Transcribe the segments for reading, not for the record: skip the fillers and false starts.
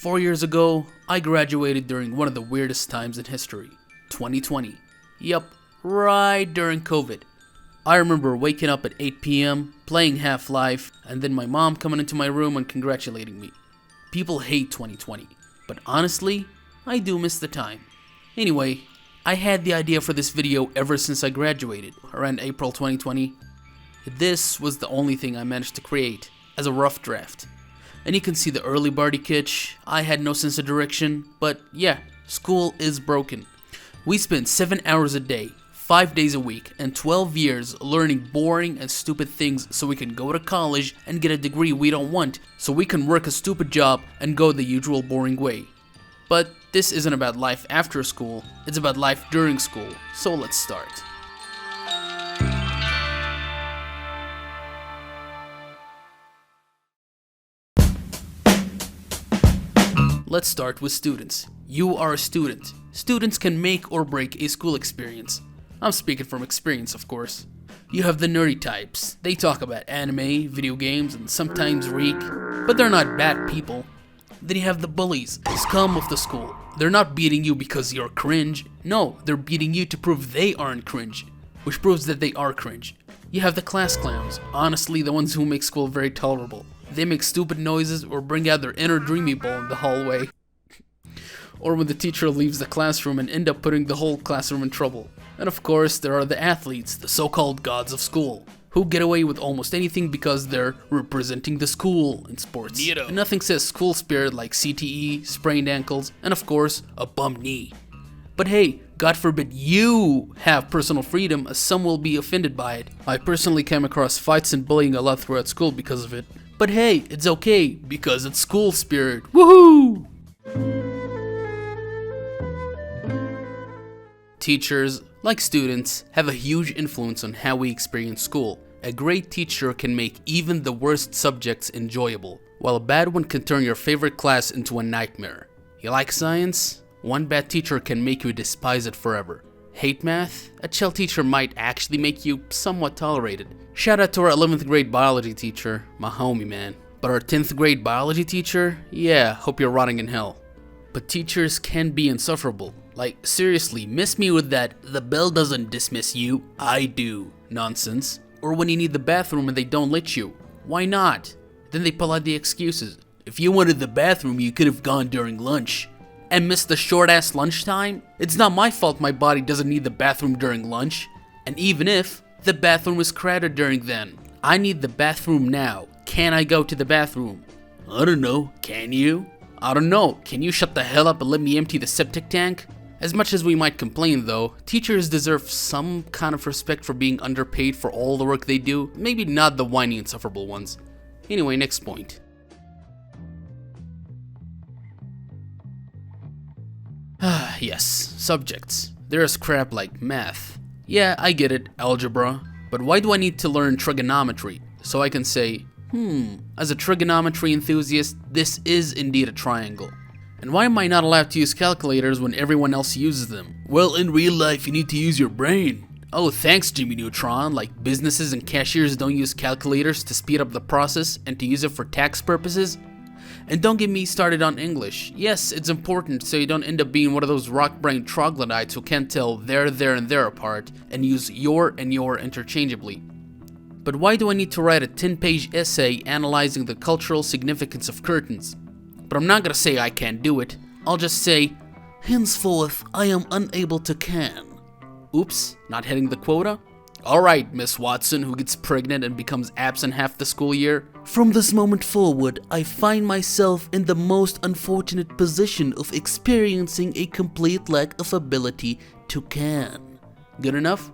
4 years ago, I graduated during one of the weirdest times in history, 2020. Yup, right during COVID. I remember waking up at 8 p.m., playing Half-Life, and then my mom coming into my room and congratulating me. People hate 2020, but honestly, I do miss the time. Anyway, I had the idea for this video ever since I graduated, around April 2020. This was the only thing I managed to create, as a rough draft. And you can see the early Barty Kitsch. I had no sense of direction, but yeah, school is broken. We spend 7 hours a day, 5 days a week, and 12 years learning boring and stupid things so we can go to college and get a degree we don't want, so we can work a stupid job and go the usual boring way. But this isn't about life after school, it's about life during school, so let's start. Let's start with students. You are a student. Students can make or break a school experience. I'm speaking from experience, of course. You have the nerdy types. They talk about anime, video games, and sometimes reek, but they're not bad people. Then you have the bullies, scum of the school. They're not beating you because you're cringe. No, they're beating you to prove they aren't cringe, which proves that they are cringe. You have the class clowns, honestly the ones who make school very tolerable. They make stupid noises or bring out their inner dreamy ball in the hallway. Or when the teacher leaves the classroom and end up putting the whole classroom in trouble. And of course, there are the athletes, the so-called gods of school, who get away with almost anything because they're representing the school in sports. And nothing says school spirit like CTE, sprained ankles, and of course, a bum knee. But hey, God forbid you have personal freedom, as some will be offended by it. I personally came across fights and bullying a lot throughout school because of it. But hey, it's okay, because it's school spirit. Woohoo! Teachers, like students, have a huge influence on how we experience school. A great teacher can make even the worst subjects enjoyable, while a bad one can turn your favorite class into a nightmare. You like science? One bad teacher can make you despise it forever. Hate math? A chill teacher might actually make you somewhat tolerate it. Shout out to our 11th grade biology teacher, my homie man. But our 10th grade biology teacher? Yeah, hope you're rotting in hell. But teachers can be insufferable. Like, seriously, miss me with that, the bell doesn't dismiss you, I do, nonsense. Or when you need the bathroom and they don't let you. Why not? Then they pull out the excuses. If you wanted the bathroom, you could have gone during lunch. And missed the short-ass lunchtime? It's not my fault my body doesn't need the bathroom during lunch. And even if, the bathroom is crowded during then. I need the bathroom now. Can I go to the bathroom? I don't know, can you? I don't know, can you shut the hell up and let me empty the septic tank? As much as we might complain though, teachers deserve some kind of respect for being underpaid for all the work they do, maybe not the whiny insufferable ones. Anyway, next point. Yes, subjects. There's crap like math. Yeah, I get it, algebra, but why do I need to learn trigonometry? So I can say, as a trigonometry enthusiast, this is indeed a triangle. And why am I not allowed to use calculators when everyone else uses them? Well, in real life, you need to use your brain. Oh, thanks, Jimmy Neutron. Like, businesses and cashiers don't use calculators to speed up the process and to use it for tax purposes? And don't get me started on English. Yes, it's important so you don't end up being one of those rock-brained troglodytes who can't tell there, and there apart and use your and your interchangeably. But why do I need to write a 10-page essay analyzing the cultural significance of curtains? But I'm not gonna say I can't do it. I'll just say, henceforth, I am unable to can. Oops, not hitting the quota? Alright, Miss Watson, who gets pregnant and becomes absent half the school year. From this moment forward, I find myself in the most unfortunate position of experiencing a complete lack of ability to can. Good enough?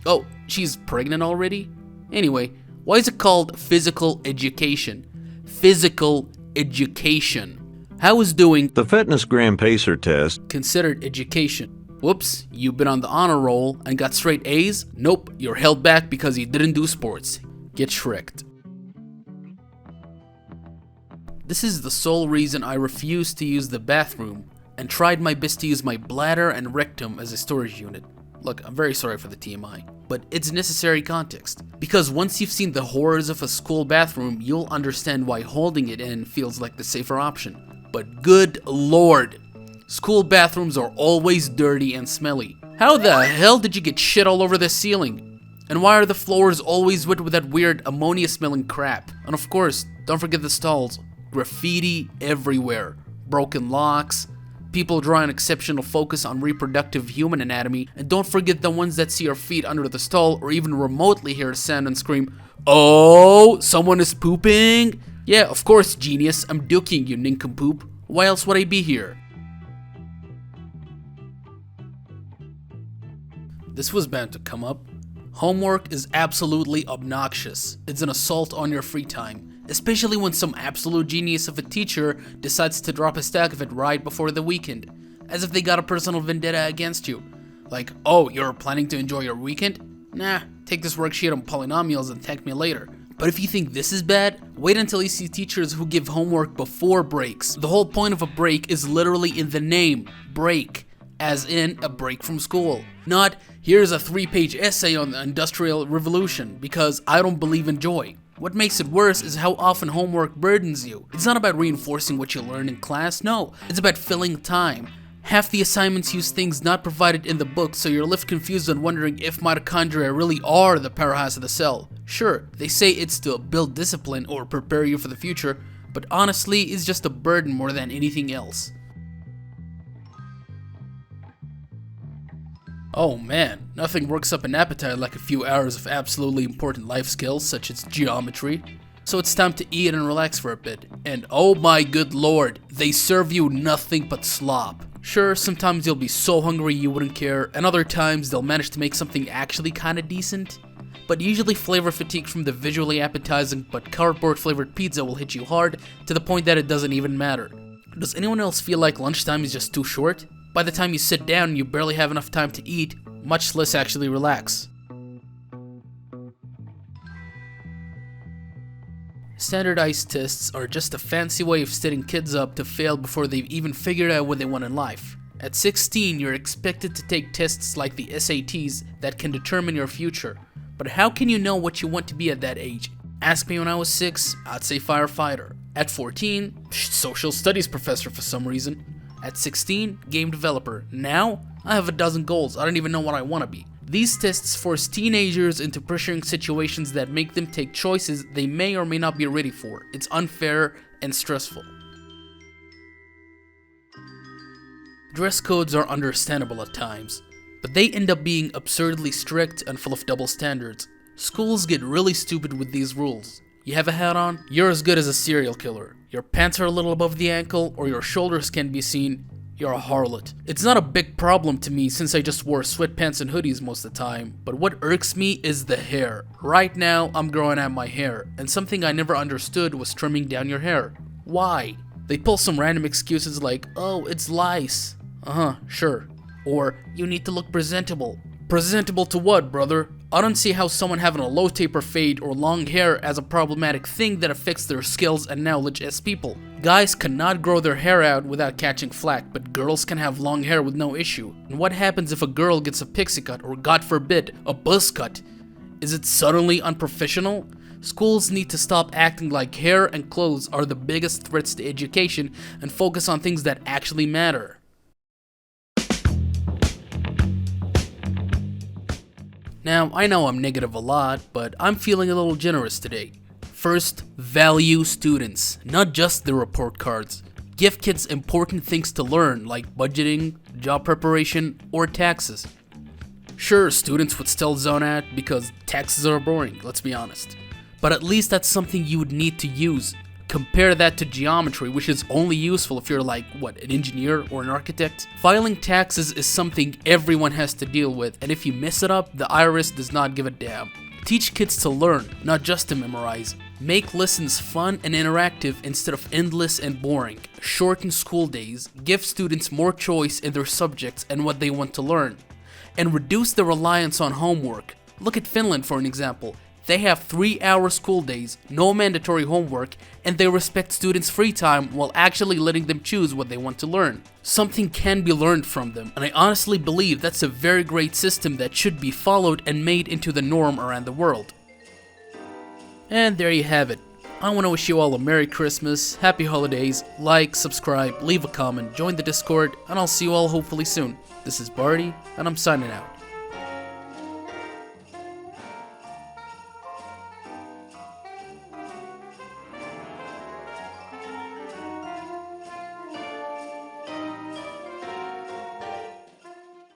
Oh, she's pregnant already? Anyway, why is it called physical education? Physical education. How is doing the Fitness Gram Pacer test considered education? Whoops, you've been on the honor roll and got straight A's? Nope, you're held back because you didn't do sports. Get shreked. This is the sole reason I refused to use the bathroom and tried my best to use my bladder and rectum as a storage unit. Look, I'm very sorry for the TMI, but it's necessary context. Because once you've seen the horrors of a school bathroom, you'll understand why holding it in feels like the safer option. but good lord, school bathrooms are always dirty and smelly. How the hell did you get shit all over the ceiling? And why are the floors always wet with that weird ammonia-smelling crap? And of course, don't forget the stalls. Graffiti everywhere. Broken locks. People drawing exceptional focus on reproductive human anatomy. And don't forget the ones that see your feet under the stall or even remotely hear a sound and scream, "Oh, someone is pooping!" Yeah, of course, genius. I'm duking you, nincompoop. Why else would I be here? This was bound to come up. Homework is absolutely obnoxious. It's an assault on your free time, especially when some absolute genius of a teacher decides to drop a stack of it right before the weekend, as if they got a personal vendetta against you. Like, oh, you're planning to enjoy your weekend? Nah, take this worksheet on polynomials and thank me later. But if you think this is bad, wait until you see teachers who give homework before breaks. The whole point of a break is literally in the name, break. As in a break from school. Not, here's a 3-page essay on the Industrial Revolution, because I don't believe in joy. What makes it worse is how often homework burdens you. It's not about reinforcing what you learn in class, no. It's about filling time. Half the assignments use things not provided in the book, so you're left confused and wondering if mitochondria really are the powerhouse of the cell. Sure, they say it's to build discipline or prepare you for the future, but honestly, it's just a burden more than anything else. Oh man, nothing works up an appetite like a few hours of absolutely important life skills such as geometry. So it's time to eat and relax for a bit. And oh my good lord, they serve you nothing but slop. Sure, sometimes you'll be so hungry you wouldn't care, and other times they'll manage to make something actually kinda decent. But usually flavor fatigue from the visually appetizing but cardboard flavored pizza will hit you hard to the point that it doesn't even matter. Does anyone else feel like lunchtime is just too short? By the time you sit down, you barely have enough time to eat, much less actually relax. Standardized tests are just a fancy way of setting kids up to fail before they've even figured out what they want in life. At 16, you're expected to take tests like the SATs that can determine your future. But how can you know what you want to be at that age? Ask me when I was 6, I'd say firefighter. At 14, social studies professor for some reason. At 16, game developer. Now, I have a dozen goals. I don't even know what I want to be. These tests force teenagers into pressuring situations that make them take choices they may or may not be ready for. It's unfair and stressful. Dress codes are understandable at times, but they end up being absurdly strict and full of double standards. Schools get really stupid with these rules. You have a hat on, you're as good as a serial killer. Your pants are a little above the ankle, or your shoulders can be seen, you're a harlot. It's not a big problem to me since I just wore sweatpants and hoodies most of the time, but what irks me is the hair. Right now, I'm growing out my hair, and something I never understood was trimming down your hair. Why? They pull some random excuses like, oh, it's lice. Sure. Or, you need to look presentable. Presentable to what, brother? I don't see how someone having a low taper fade or long hair as a problematic thing that affects their skills and knowledge as people. Guys cannot grow their hair out without catching flack, but girls can have long hair with no issue. And what happens if a girl gets a pixie cut or, God forbid, a buzz cut? Is it suddenly unprofessional? Schools need to stop acting like hair and clothes are the biggest threats to education and focus on things that actually matter. Now, I know I'm negative a lot, but I'm feeling a little generous today. First, value students, not just the report cards. Give kids important things to learn, like budgeting, job preparation, or taxes. Sure, students would still zone out because taxes are boring, let's be honest. But at least that's something you would need to use. Compare that to geometry, which is only useful if you're like, an engineer or an architect. Filing taxes is something everyone has to deal with, and if you mess it up, the IRS does not give a damn. Teach kids to learn, not just to memorize. Make lessons fun and interactive instead of endless and boring. Shorten school days, give students more choice in their subjects and what they want to learn. And reduce the reliance on homework. Look at Finland for an example. They have 3-hour school days, no mandatory homework, and they respect students' free time while actually letting them choose what they want to learn. Something can be learned from them, and I honestly believe that's a very great system that should be followed and made into the norm around the world. And there you have it. I want to wish you all a Merry Christmas, Happy Holidays, like, subscribe, leave a comment, join the Discord, and I'll see you all hopefully soon. This is Barty, and I'm signing out.